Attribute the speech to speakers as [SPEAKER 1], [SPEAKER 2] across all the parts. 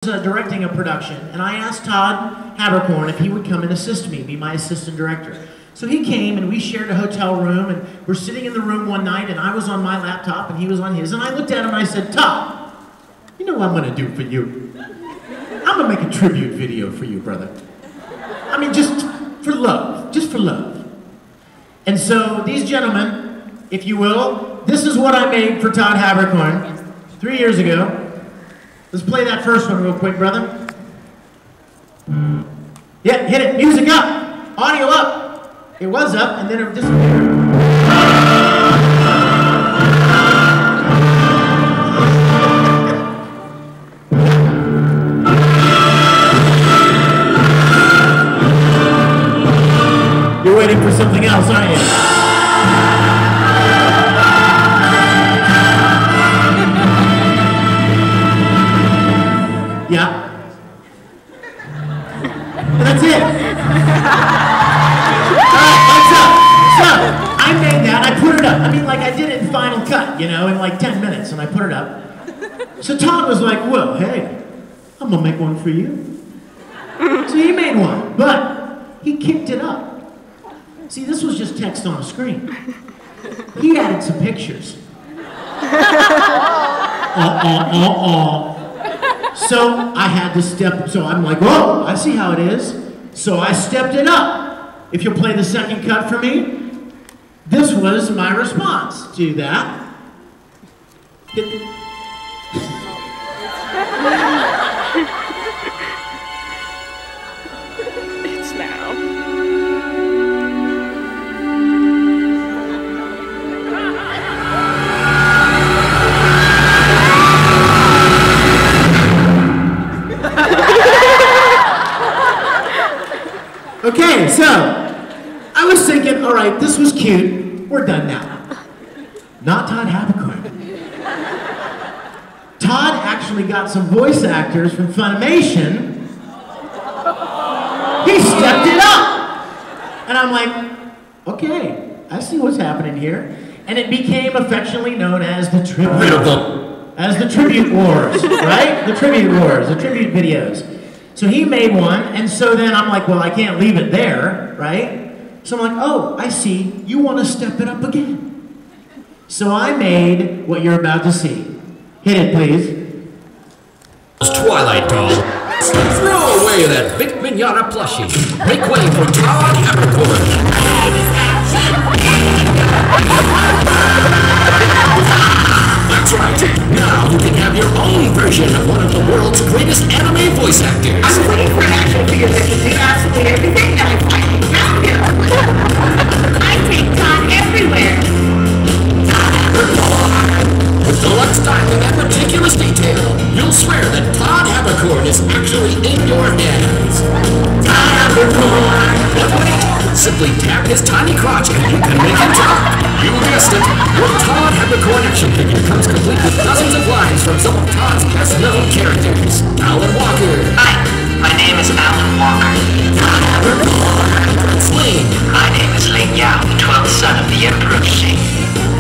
[SPEAKER 1] Directing a production, and I asked Todd Habercorn if he would come and assist me, be my assistant director. So he came, and we shared a hotel room, and we're sitting in the room one night, and I was on my laptop, and he was on his, and I looked at him, and I said, Todd, you know what I'm going to do for you? I'm going to make a tribute video for you, brother. I mean, just for love, just for love. And so these gentlemen, if you will, this is what I made for Todd Habercorn 3 years ago. Let's play that first one real quick, brother. Yeah, hit it. Music up. Audio up. It was up, and then it disappeared. You're waiting for something else, aren't you? Yeah. That's it. Alright, so I made that, I put it up. I mean, like I did it in Final Cut, you know, in like 10 minutes, and I put it up. So Todd was like, well, hey, I'm gonna make one for you. So he made one, but he kicked it up. See, this was just text on a screen. He added some pictures. So I had to step, so I'm like, whoa, I see how it is. So I stepped it up. If you'll play the second cut for me, this was my response to that.
[SPEAKER 2] It's now.
[SPEAKER 1] Okay, so I was thinking, all right, this was cute. We're done now. Not Todd Habercorn. Todd actually got some voice actors from Funimation. He stepped it up. And I'm like, okay, I see what's happening here. And it became affectionately known as the Tribute Wars, right? The Tribute Wars, the tribute videos. So he made one, and so then I'm like, well, I can't leave it there, right? So I'm like, oh, I see, you want to step it up again. So I made what you're about to see. Hit it, please.
[SPEAKER 3] Twilight doll. Throw away that Vic Mignogna plushie. Make way for Todd Habercorn. That's right. Now you can have your own version of one of the world's greatest anime voice actors.
[SPEAKER 4] I'm waiting for an action figure that can do absolutely everything that I finally found here. I take Todd everywhere.
[SPEAKER 3] Todd Habercorn. With deluxe styling and meticulous detail, you'll swear that Todd Habercorn is actually in your hands. Todd Habercorn. But wait, simply tap his tiny crotch and you can make him talk. You guessed it. Your Todd Habercorn action figure comes complete with dozens of lines from some of Todd's best-known characters. Alan Walker.
[SPEAKER 5] Hi, my name is Alan Walker.
[SPEAKER 3] Todd Habercorn. Sling.
[SPEAKER 5] My name is Ling Yao, the 12th son of the Emperor of Xing.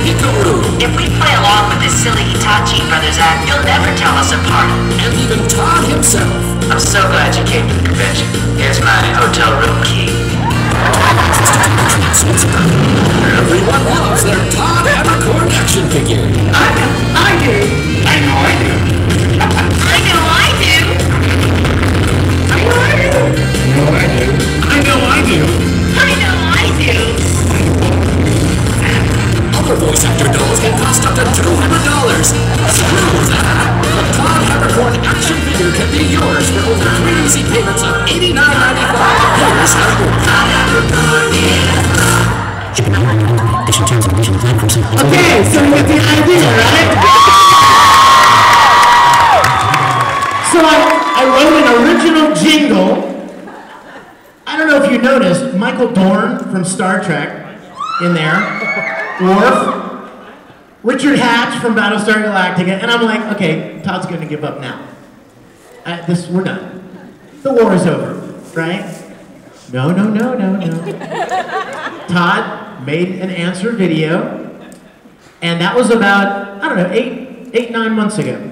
[SPEAKER 3] Hikaru.
[SPEAKER 5] If we play along with this silly Itachi Brothers act, you'll never tell us apart.
[SPEAKER 3] And even Todd himself.
[SPEAKER 5] I'm so glad you came to the convention. Here's my hotel room key.
[SPEAKER 3] Everyone loves their Todd Habercorn action figure.
[SPEAKER 4] I do. I know I do. I know I do. I know I do.
[SPEAKER 3] I know I do.
[SPEAKER 4] I know I do.
[SPEAKER 3] Other voice actor dolls can cost up to $200. Screw that! The Todd Habercorn action figure can be yours for only 3 easy payments of $89.95. Here's how it works.
[SPEAKER 1] Okay, so you get the idea, right? So I wrote an original jingle. I don't know if you noticed, Michael Dorn from Star Trek in there. Worf. Richard Hatch from Battlestar Galactica. And I'm like, okay, Todd's going to give up now. We're done. The war is over, right? No. Todd made an answer video, and that was about, I don't know, 8, 9 months ago.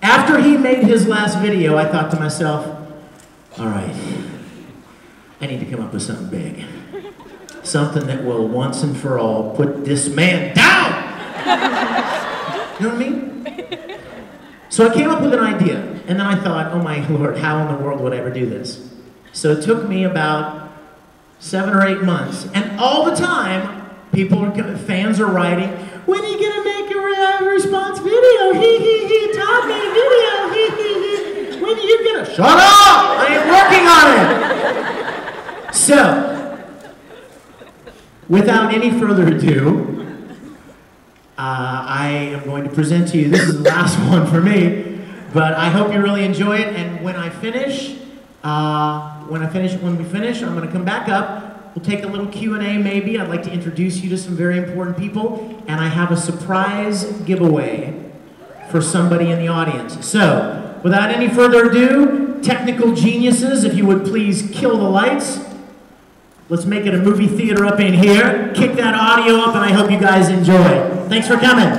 [SPEAKER 1] After he made his last video, I thought to myself, all right, I need to come up with something big. Something that will once and for all put this man down! You know what I mean? So I came up with an idea, and then I thought, oh my Lord, how in the world would I ever do this? So it took me about 7 or 8 months, and all the time, fans are writing, when are you gonna make a response video? Todd made a video, when are you gonna? Shut up! I am working on it! So, without any further ado, I am going to present to you, this is the last one for me, but I hope you really enjoy it, and when we finish, I'm gonna come back up. We'll take a little Q&A maybe. I'd like to introduce you to some very important people, and I have a surprise giveaway for somebody in the audience. So, without any further ado, technical geniuses, if you would please kill the lights. Let's make it a movie theater up in here. Kick that audio up, and I hope you guys enjoy. Thanks for coming.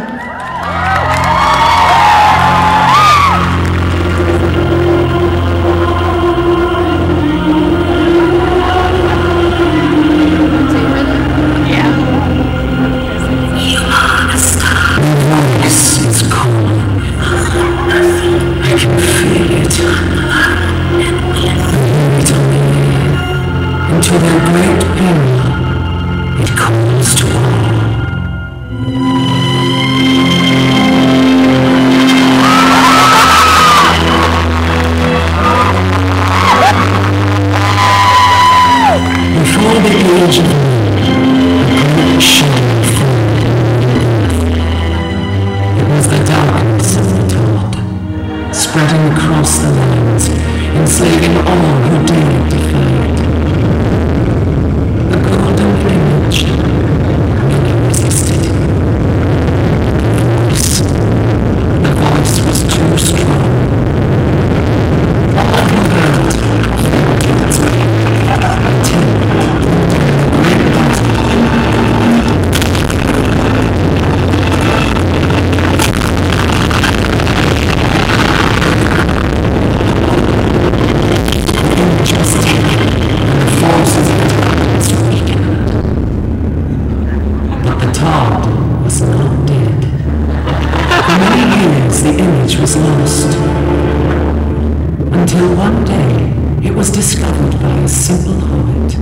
[SPEAKER 3] To their great peril, it calls to all. Before the age of a great shadow fell. It was the darkness of the Todd, spreading across the lands, enslaving all who dared defy it. Many resisted. The voice was too strong. All who heard fell to its way until the great injustice and the forces of darkness weakened. The Todd was not dead. For many years the image was lost. Until one day it was discovered by a simple heart.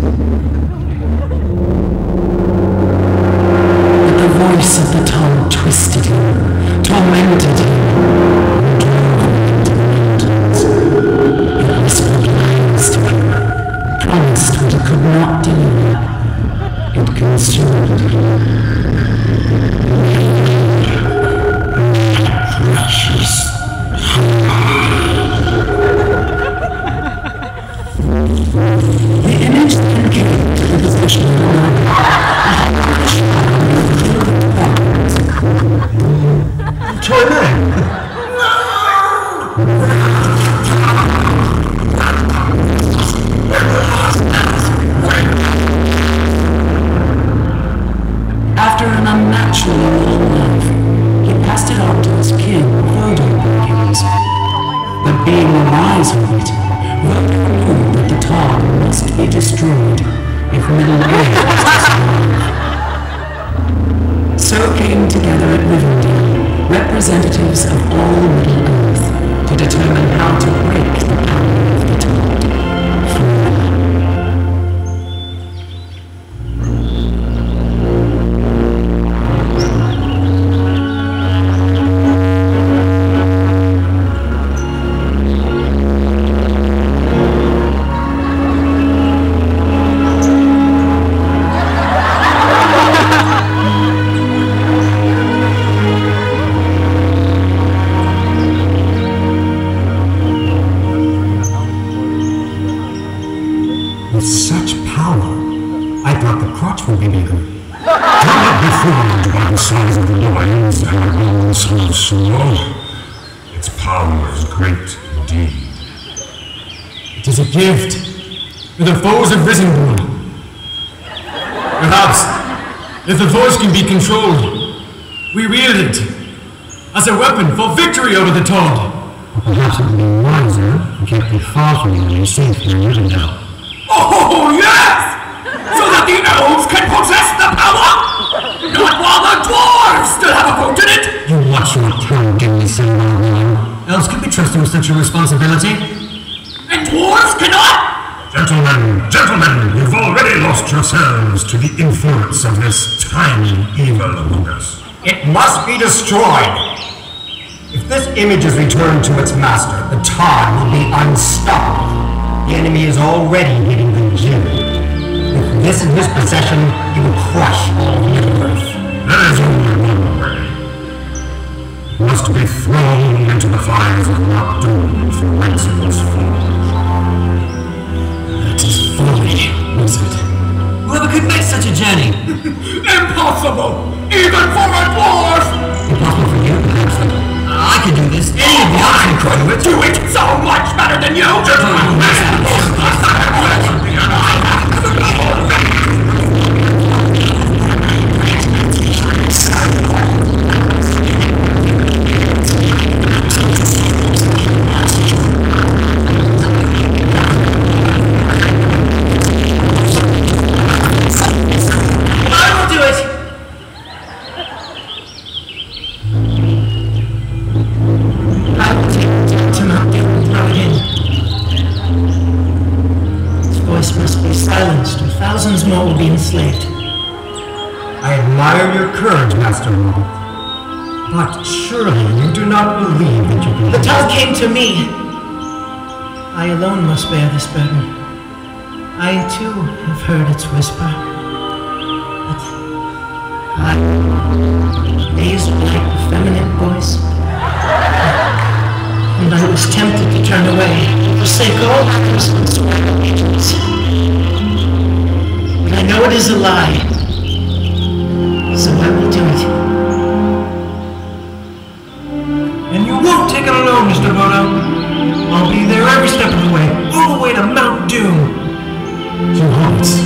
[SPEAKER 3] But the voice of the Todd twisted him, tormented him, and drove him into mountains. It whispered lies to him, promised what it could not deliver. It consumed him. Precious. The image then came to the possession of the man. Toy man! After an unnaturally long life, he passed it on to his kin, Vodo. But being a wise knight, Vodo knew that the Todd must be destroyed if Middle Earth was to survive. So came together at Rivendell representatives of all Middle Earth to determine how to break the power of the Todd forever.
[SPEAKER 2] With such power, I thought the crotch would be bigger. Don't let me fooled by the size of the loins and the bones so slow. Its power is great indeed. It is a gift, and the foes have risen one. Perhaps, if the force can be controlled, we wield it as a weapon for victory over the Todd. Or perhaps it would be wiser to keep you far from the enemy, safe here in Rivendell.
[SPEAKER 3] Oh, yes! So that the elves can possess the power? Not while the dwarves still have a vote in it!
[SPEAKER 2] You watch your tongue, give me some more wine. Elves can be trusted with such a responsibility.
[SPEAKER 3] And dwarves cannot?
[SPEAKER 2] Gentlemen, you've already lost yourselves to the influence of this tiny evil among us.
[SPEAKER 6] It must be destroyed. If this image is returned to its master, the Todd will be unstoppable. The enemy is already getting the gym. With this in his possession, he will crush all the earth.
[SPEAKER 2] There is only one way. It must be thrown into the fires of Mount Doom from whence it was forged.
[SPEAKER 3] That is folly, was it?
[SPEAKER 2] Whoever could make such a journey?
[SPEAKER 3] Impossible! Even for a dwarf!
[SPEAKER 2] Impossible for you, perhaps, then. I can do this. Any of you can
[SPEAKER 3] Do it so much better than you!
[SPEAKER 1] Thousands more will be enslaved.
[SPEAKER 6] I admire your courage, Master Robert. But surely you do not believe that you can...
[SPEAKER 1] The Todd came to me. I alone must bear this burden. I, too, have heard its whisper. But I raised like a feminine voice. And I was tempted to turn away, to forsake all others and swear allegiance. I know it is a lie, so I will do it.
[SPEAKER 6] And you won't take it alone, Mr. Bodo. I'll be there every step of the way, all the way to Mount Doom.
[SPEAKER 2] Two hearts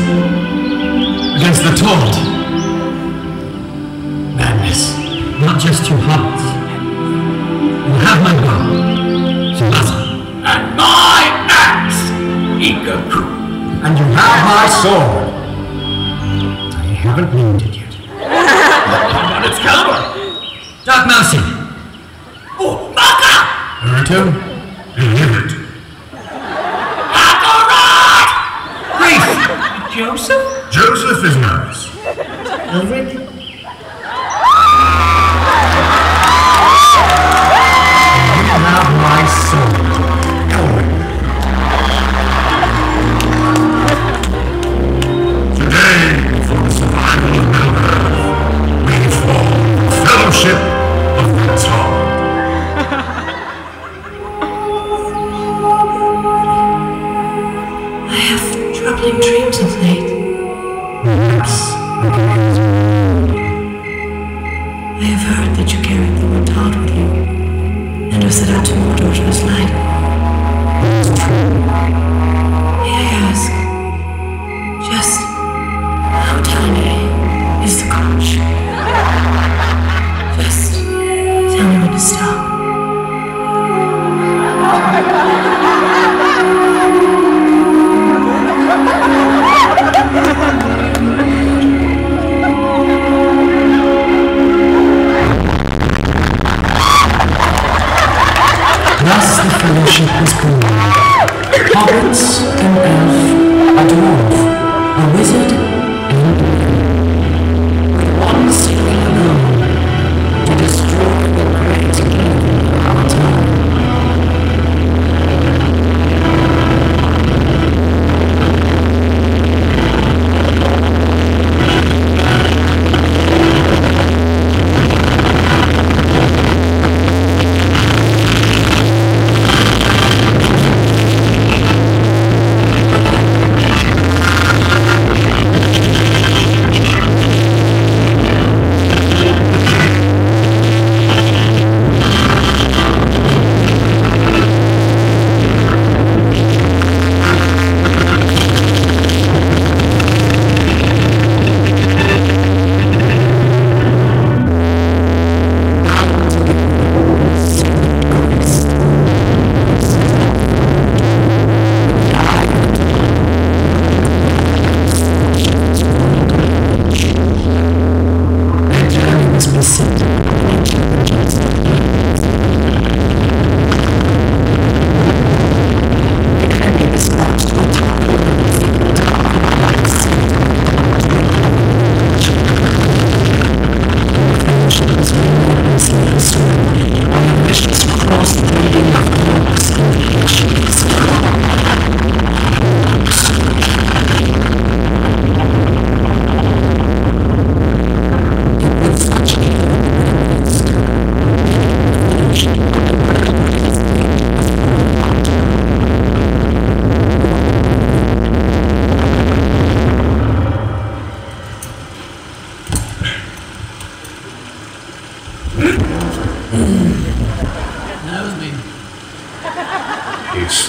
[SPEAKER 2] against the Todd. Madness. Not just two hearts. You have my bow, Shibata.
[SPEAKER 3] And my axe, Ikaku.
[SPEAKER 6] And you have my sword.
[SPEAKER 2] I haven't named it yet.
[SPEAKER 3] How about its caliber?
[SPEAKER 2] Dark Mousy.
[SPEAKER 3] Oh, Maka!
[SPEAKER 2] Naruto, believe it.
[SPEAKER 3] Akarat!
[SPEAKER 1] Grief! Joseph?
[SPEAKER 2] Joseph is nice.
[SPEAKER 1] Elric?
[SPEAKER 6] You have my sword, Elric.
[SPEAKER 2] Today, for the survival of Middle-earth, we form the Fellowship of the Todd.
[SPEAKER 1] I have troubling dreams of late.
[SPEAKER 2] Perhaps I can use you.
[SPEAKER 1] I have heard that you carried the one Todd with you, and have set out to Mordor to his light. May I ask, just how tiny is the crotch? Just tell me when to stop.
[SPEAKER 2] Thus the fellowship was born. Hobbits, an elf, a dwarf, a wizard, and a man. With one single goal, to destroy the great evil of our time.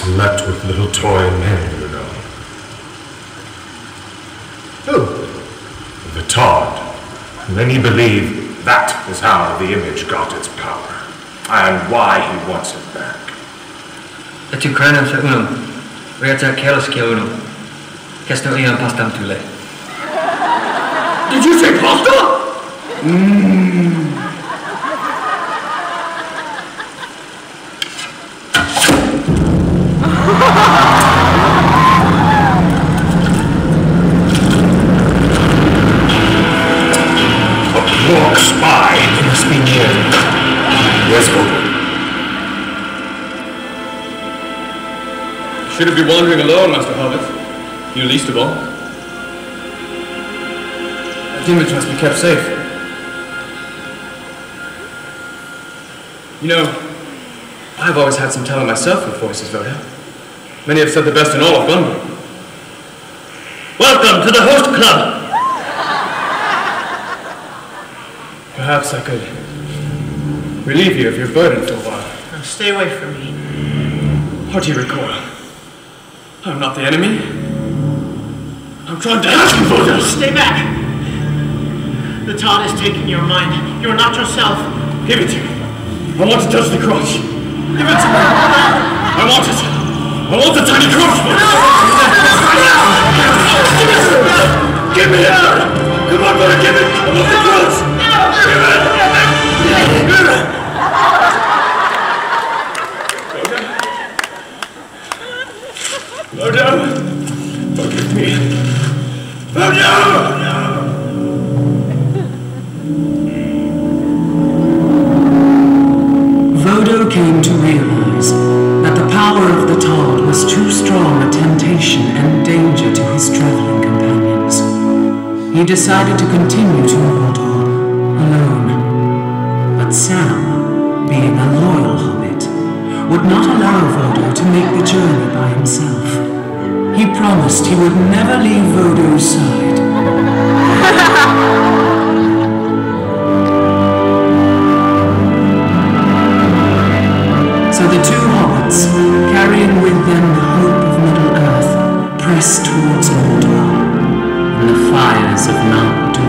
[SPEAKER 2] slept with little toy men, you know.
[SPEAKER 1] Who?
[SPEAKER 2] The Todd. Many believe that is how the image got its power, and why he wants it back.
[SPEAKER 7] Etykrainem se unum, reatia keloskia unum, kesto iam pastam tule.
[SPEAKER 3] Did you say pasta?
[SPEAKER 2] Walk spy.
[SPEAKER 6] It must be near.
[SPEAKER 2] Yes, Odo.
[SPEAKER 8] Shouldn't be wandering alone, Master Hobbit. You least of all. That image must be kept safe. You know, I've always had some talent myself with voices, Voda. Many have said the best in all of Gunbury. Welcome to the Host Club! Perhaps I could relieve you of your burden for a while.
[SPEAKER 1] Now stay away from me.
[SPEAKER 8] What do you recoil? I'm not the enemy. I'm trying to help you, Voda!
[SPEAKER 1] Stay back! The Todd is taking your mind. You are not yourself.
[SPEAKER 8] Give it to me. I want to touch the crotch.
[SPEAKER 1] Give it to me.
[SPEAKER 8] I want it. I want the tiny crotch. Give me it. Come on, Voda, give it. I want the crotch. Give it. Voda. Forgive me. Voda!
[SPEAKER 9] Vodo came to realize that the power of the Todd was too strong a temptation and danger to his traveling companions. He decided to continue to Mordor alone. But Sam, being a loyal hobbit, would not allow Vodo to make the journey by himself. He promised he would never leave Vodo's side. So the two hobbits, carrying with them the hope of Middle-earth, pressed towards Mordor in the fires of Mount Doom.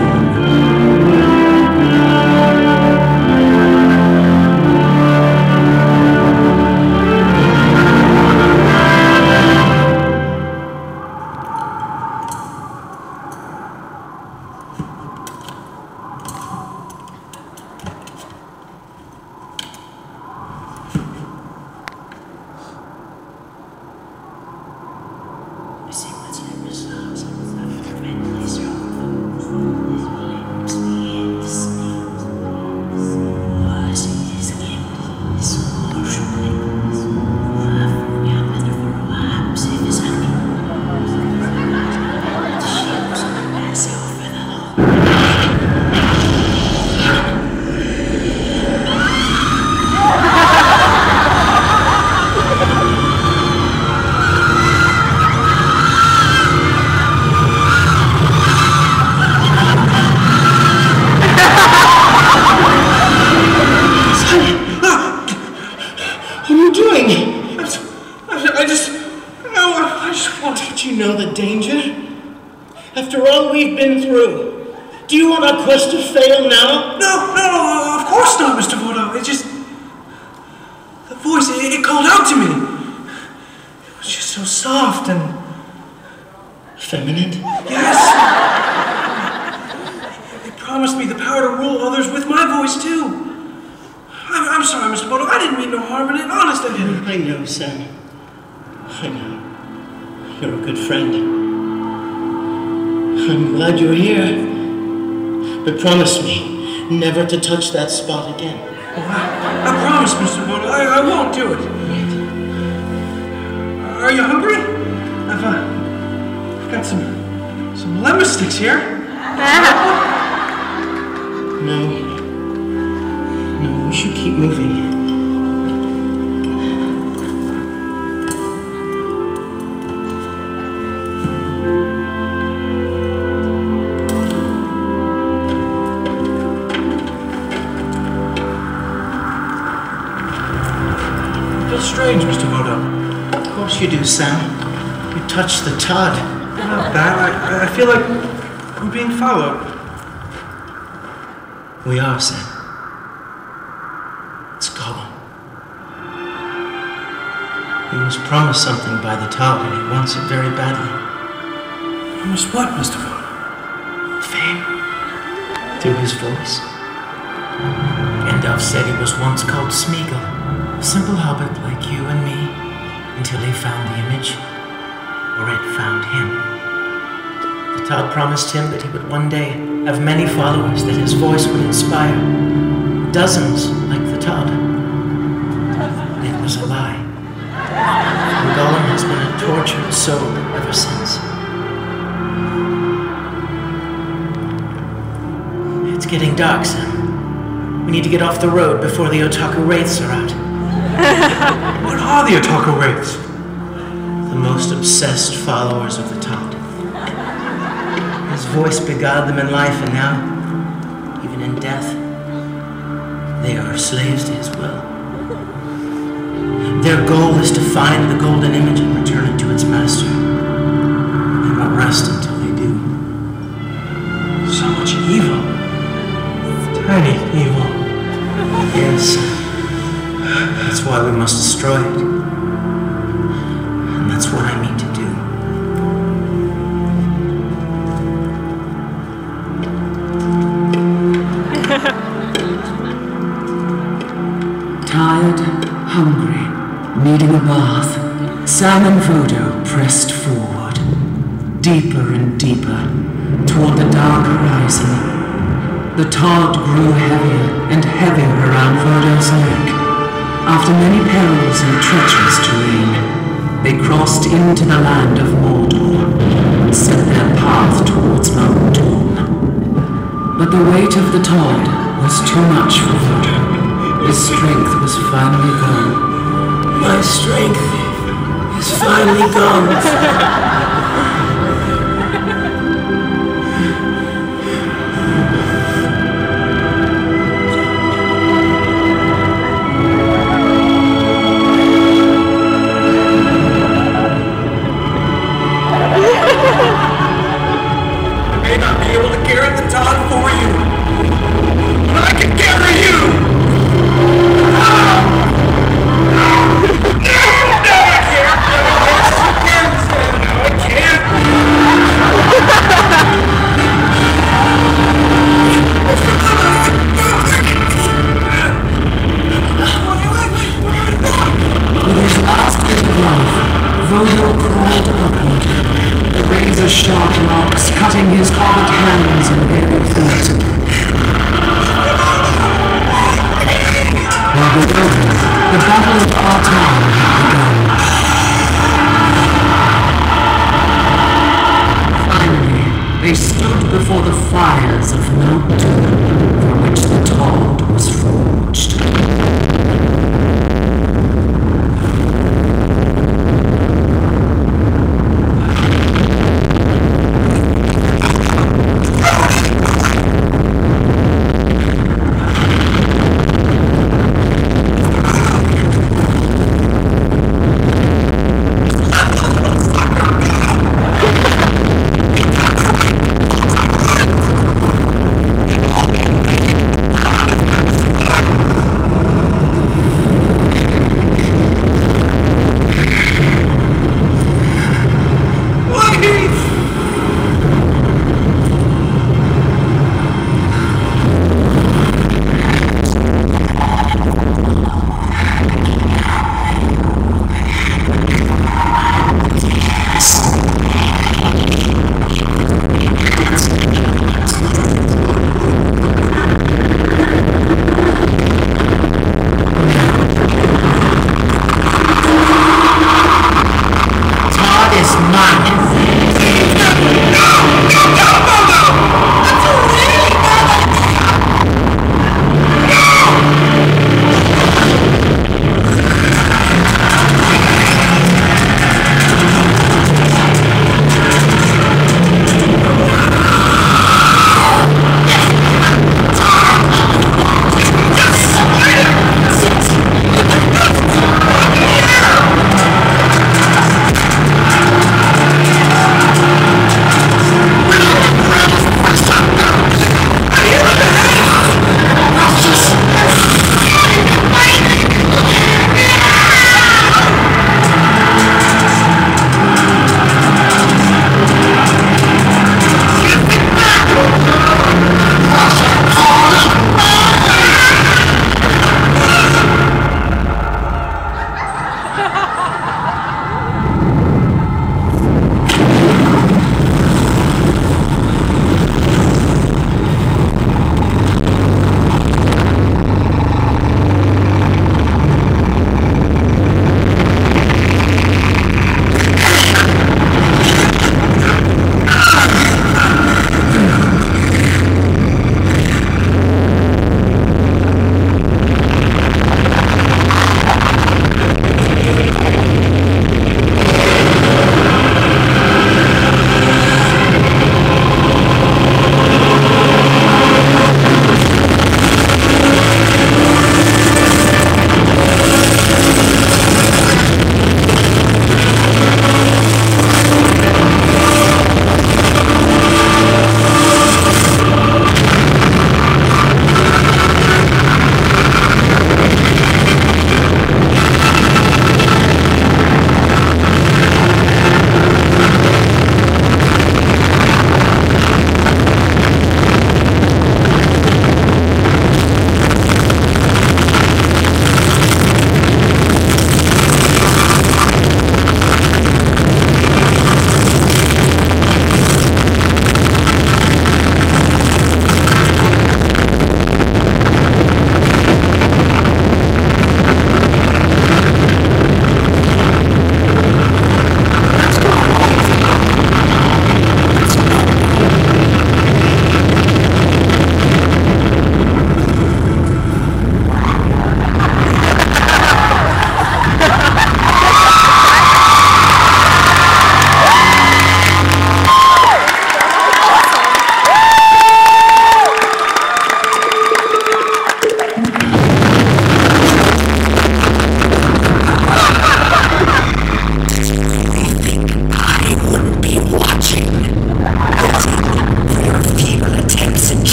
[SPEAKER 1] Quest to fail now?
[SPEAKER 6] No, of course not, Mr. Vodo. It just... the voice, it called out to me. It was just so soft and...
[SPEAKER 1] feminine?
[SPEAKER 6] Yes! It promised me the power to rule others with my voice, too. I'm sorry, Mr. Vodo. I didn't mean no harm in it. Honest, I didn't.
[SPEAKER 1] I know, Sam. I know. You're a good friend. I'm glad you're here. But promise me never to touch that spot again.
[SPEAKER 6] Oh, I promise, Mr. Vodo. I won't do it. Are you hungry? I've got some lemon sticks here.
[SPEAKER 1] No, we should keep moving.
[SPEAKER 6] Strange, Mr. Vodo.
[SPEAKER 1] Of course what you do, Sam. You touch the Todd.
[SPEAKER 10] Not bad. I feel like we're being followed.
[SPEAKER 1] We are, Sam. Let's go. He was promised something by the Todd, and he wants it very badly.
[SPEAKER 10] Promised what, Mr. Voda?
[SPEAKER 1] Fame. Through his voice. Gandalf said he was once called Smeagol, a simple hobbit like you and me, until he found the image, or it found him. The Todd promised him that he would one day have many followers, that his voice would inspire dozens like the Todd. It was a lie. And Gollum has been a tortured soul ever since. It's getting dark, Sam. We need to get off the road before the Otaku Wraiths are out.
[SPEAKER 10] What are the Otaku Wraiths?
[SPEAKER 1] The most obsessed followers of the Todd. His voice beguiled them in life, and now, even in death, they are slaves to his will. Their goal is to find the golden image and return it to its master. They won't rest until they do.
[SPEAKER 10] So much evil. Tiny evil.
[SPEAKER 1] Yes. That's why we must destroy it. And that's what I mean to do.
[SPEAKER 9] Tired, hungry, needing a bath, Sam and Frodo pressed forward, deeper and deeper, toward the dark horizon. The Todd grew heavier and heavier around Frodo's neck. After many perils and treacherous terrain, they crossed into the land of Mordor and set their path towards Mount Doom. But the weight of the Todd was too much for Frodo. His strength was finally gone.
[SPEAKER 1] My strength is finally gone.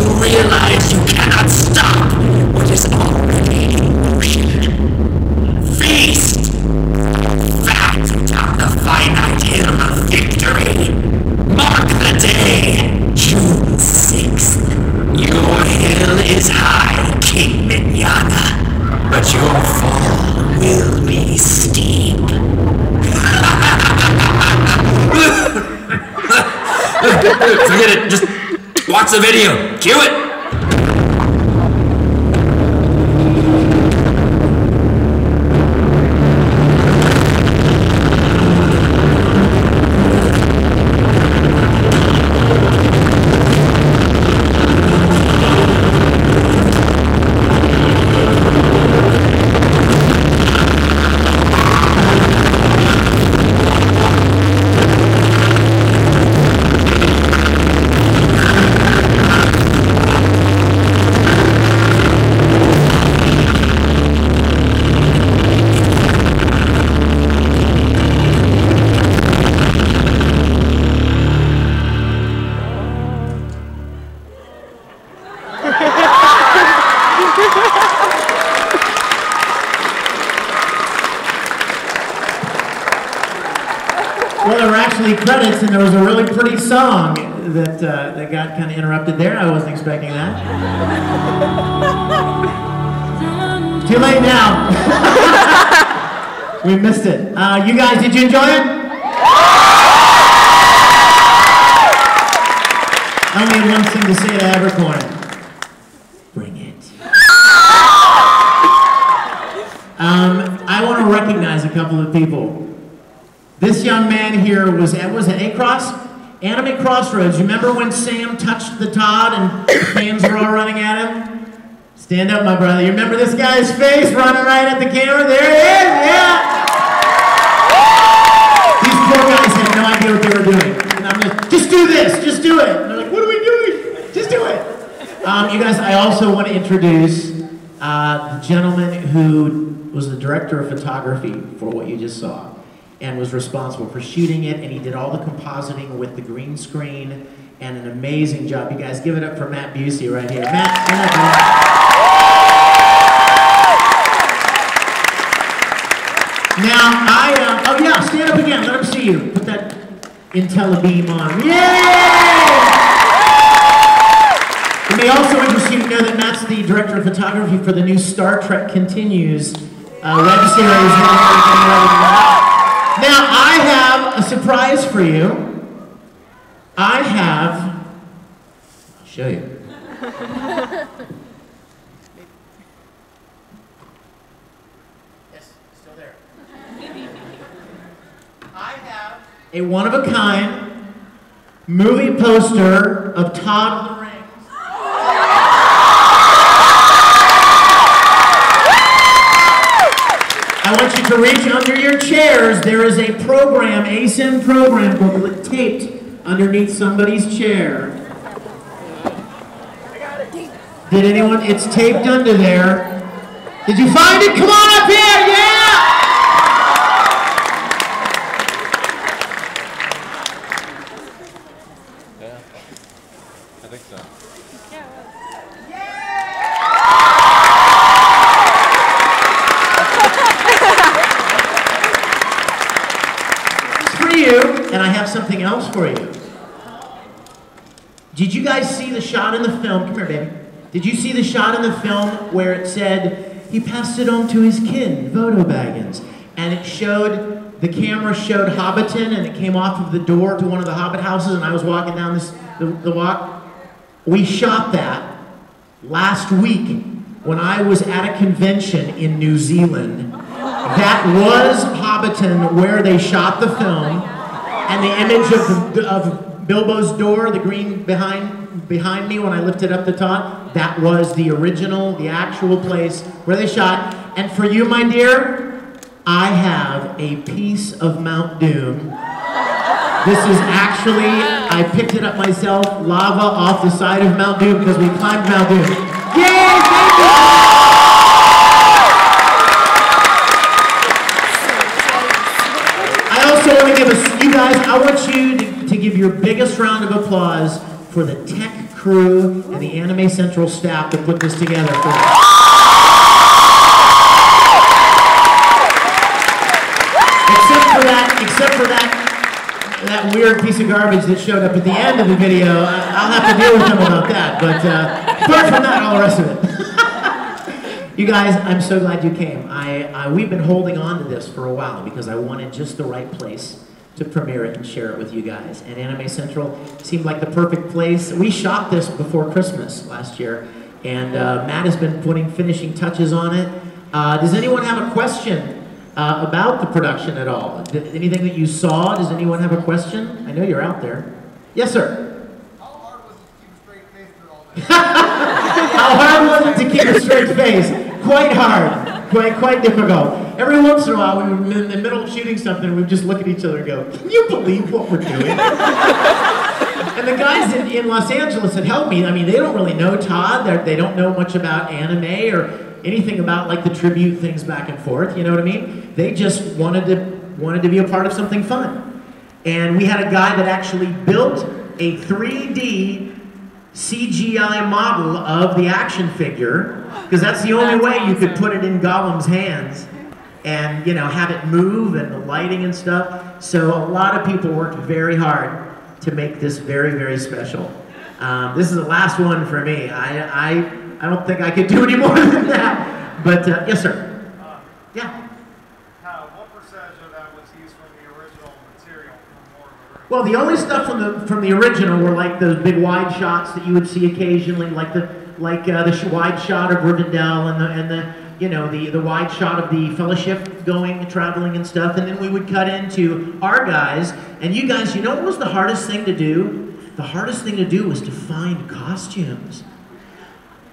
[SPEAKER 3] you realize you cannot stop what is already in motion. Feast! That on the finite hill of victory. Mark the day, June 6th. Your hill is high, King Mignogna, but your fall will be steep.
[SPEAKER 8] Forget it, just watch the video. Cue it.
[SPEAKER 1] Well, there were actually credits, and there was a really pretty song that that got kind of interrupted there. I wasn't expecting that. Too late now. We missed it. You guys, did you enjoy it? I only have one thing to say to Abercorn. Bring it. I want to recognize a couple of people. This young man here was at Anime Crossroads. You remember when Sam touched the Todd and the fans were all running at him? Stand up, my brother. You remember this guy's face running right at the camera? There he is, yeah! These poor guys had no idea what they were doing. And I'm like, just do this, just do it. And they're like, what are we doing? Just do it. You guys, I also want to introduce the gentleman who was the director of photography for what you just saw, and was responsible for shooting it, and he did all the compositing with the green screen, and an amazing job. You guys give it up for Matt Busey right here. Matt, stand up, man. Now, oh yeah, stand up again, let him see you. Put that IntelliBeam on. Yay! It may also interest you to know that Matt's the director of photography for the new Star Trek Continues web series. Now, I have a surprise for you. I'll show you. Yes, still there. I have a one-of-a-kind movie poster of Todd of the Rings. I want you to reach under your chairs. There is a program, ACEN program booklet taped underneath somebody's chair. Did anyone? It's taped under there. Did you find it? Come on up here, yeah!
[SPEAKER 11] Yeah, I think so.
[SPEAKER 1] And I have something else for you. Did you guys see the shot in the film? Come here, baby. Did you see the shot in the film where it said he passed it on to his kin, Voto Baggins, and it showed, the camera showed Hobbiton, and it came off of the door to one of the Hobbit houses, and I was walking down the walk? We shot that last week when I was at a convention in New Zealand. That was Hobbiton, where they shot the film. And the image of Bilbo's door, the green behind me when I lifted up the top, that was the original, the actual place where they shot. And for you, my dear, I have a piece of Mount Doom. This is actually, I picked it up myself, lava off the side of Mount Doom because we climbed Mount Doom. Yay! Thank you! I also want to give you guys, I want you to give your biggest round of applause for the tech crew, and the Anime Central staff that put this together. Except for that weird piece of garbage that showed up at the end of the video, I'll have to deal with them about that. But apart from that, all the rest of it. You guys, I'm so glad you came. We've been holding on to this for a while because I wanted just the right place to premiere it and share it with you guys. And Anime Central seemed like the perfect place. We shot this before Christmas last year, and Matt has been putting finishing touches on it. Does anyone have a question about the production at all? Anything that you saw? Does anyone have a question? I know you're out there. Yes, sir.
[SPEAKER 12] How hard was it to keep a straight face through all this?
[SPEAKER 1] How hard was it to keep a straight face? Quite hard. Quite difficult. Every once in a while, we were in the middle of shooting something, and we'd just look at each other and go, "Can you believe what we're doing?" And the guys in Los Angeles had helped me. I mean, they don't really know Todd. They don't know much about anime or anything about like the tribute things back and forth. You know what I mean? They just wanted to be a part of something fun. And we had a guy that actually built a 3D CGI model of the action figure, because that's the only way you could put it in Gollum's hands and, you know, have it move and the lighting and stuff. So a lot of people worked very hard to make this very, very special. This is the last one for me. I don't think I could do any more than that. But yes, sir. Yeah.
[SPEAKER 12] What percentage of that was used from the original material?
[SPEAKER 1] Well, the only stuff from the original were like those big wide shots that you would see occasionally, like the wide shot of Rivendell and the wide shot of the Fellowship traveling and stuff, and then we would cut into our guys. And you guys, you know what was the hardest thing to do? The hardest thing to do was to find costumes.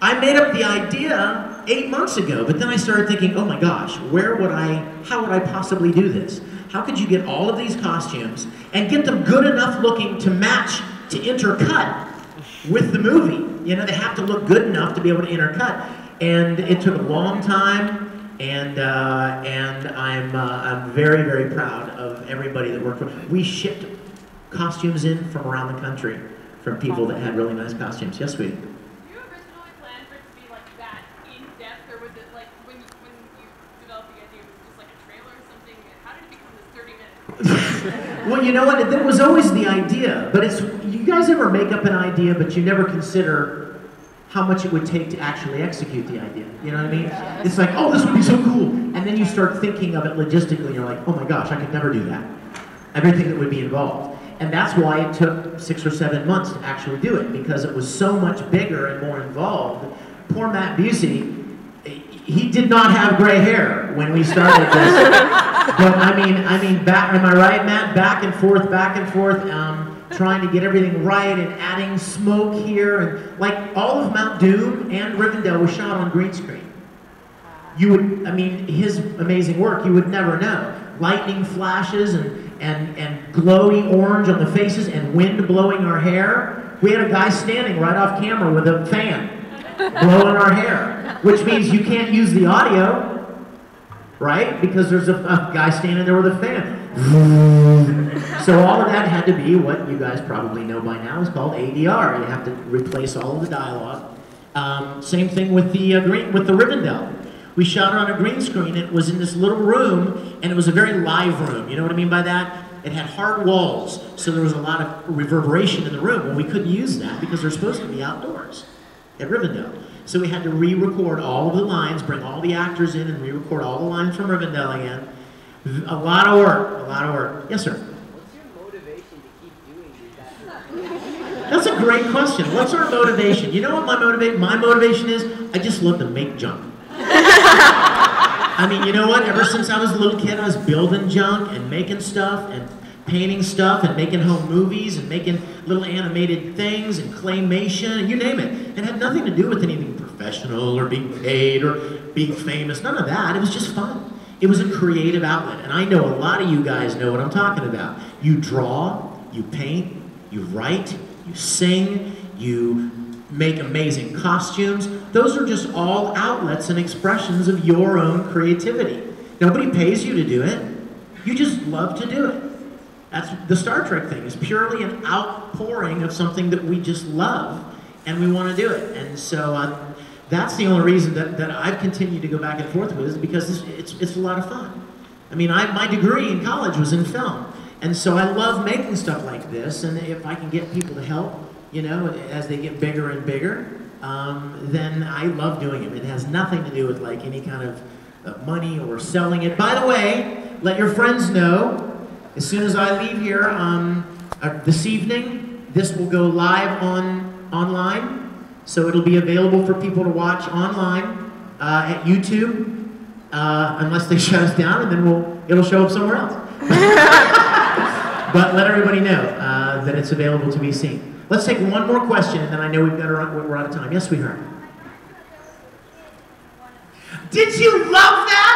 [SPEAKER 1] I made up the idea 8 months ago, but then I started thinking, oh my gosh, how would I possibly do this? How could you get all of these costumes and get them good enough looking to match, to intercut with the movie? You know, they have to look good enough to be able to intercut. And it took a long time, and I'm very, very proud of everybody that worked for it. We shipped costumes in from around the country from people that had really nice costumes. Yes, sweetie? Well, you know what? There was always the idea, but you guys ever make up an idea, but you never consider how much it would take to actually execute the idea. You know what I mean? It's like, oh, this would be so cool. And then you start thinking of it logistically, and you're like, oh my gosh, I could never do that. Everything that would be involved. And that's why it took 6 or 7 months to actually do it, because it was so much bigger and more involved. Poor Matt Busey, he did not have gray hair when we started this. But I mean, am I right, Matt? Back and forth, trying to get everything right and adding smoke here, and like all of Mount Doom and Rivendell was shot on green screen. His amazing work, you would never know. Lightning flashes and glowy orange on the faces and wind blowing our hair. We had a guy standing right off camera with a fan blowing our hair, which means you can't use the audio, right? Because there's a guy standing there with a fan. So all of that had to be what you guys probably know by now is called ADR. You have to replace all of the dialogue. Same thing with the Rivendell. We shot it on a green screen. It was in this little room, and it was a very live room. You know what I mean by that? It had hard walls, so there was a lot of reverberation in the room. Well, we couldn't use that because they're supposed to be outdoors at Rivendell. So we had to re-record all of the lines, bring all the actors in and re-record all the lines from Rivendell again. A lot of work, Yes, sir?
[SPEAKER 13] What's your motivation to keep doing these?
[SPEAKER 1] That's a great question. What's our motivation? You know what my motivation is? I just love to make junk. I mean, you know what? Ever since I was a little kid, I was building junk and making stuff and painting stuff and making home movies and making little animated things and claymation and you name it. It had nothing to do with anything professional or being paid or being famous. None of that. It was just fun. It was a creative outlet. And I know a lot of you guys know what I'm talking about. You draw, you paint, you write, you sing, you make amazing costumes. Those are just all outlets and expressions of your own creativity. Nobody pays you to do it. You just love to do it. That's the Star Trek thing. It's purely an outpouring of something that we just love. and we want to do it. And so that's the only reason that I've continued to go back and forth with, is because it's a lot of fun. I mean, my degree in college was in film, and so I love making stuff like this, and if I can get people to help, you know, as they get bigger and bigger, then I love doing it. It has nothing to do with like any kind of money or selling it. By the way, let your friends know, as soon as I leave here this evening, this will go live online, so it'll be available for people to watch online at YouTube, unless they shut us down, and then it'll show up somewhere else. But let everybody know that it's available to be seen. Let's take one more question, and then I know we're out of time. Yes, sweetheart. Did you love that?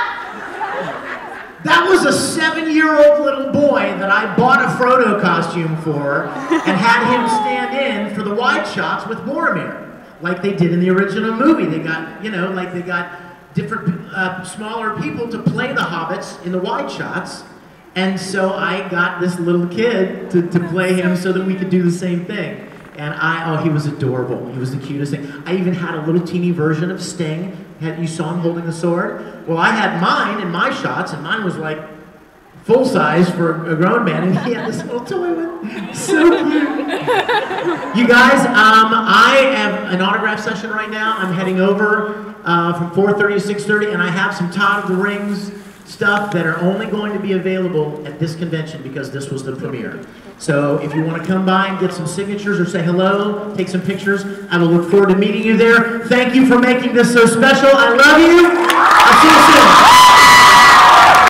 [SPEAKER 1] That was a 7-year-old little boy that I bought a Frodo costume for and had him stand in for the wide shots with Boromir, like they did in the original movie. They got, you know, like they got different smaller people to play the hobbits in the wide shots. And so I got this little kid to play him so that we could do the same thing. And he was adorable. He was the cutest thing. I even had a little teeny version of Sting. You saw him holding the sword? Well, I had mine in my shots, and mine was like full size for a grown man, and he had this little toy with him. So cute. You guys, I have an autograph session right now. I'm heading over from 4:30 to 6:30, and I have some Todd of the Rings stuff that are only going to be available at this convention because this was the premiere. So if you want to come by and get some signatures or say hello, take some pictures, I will look forward to meeting you there. Thank you for making this so special. I love you.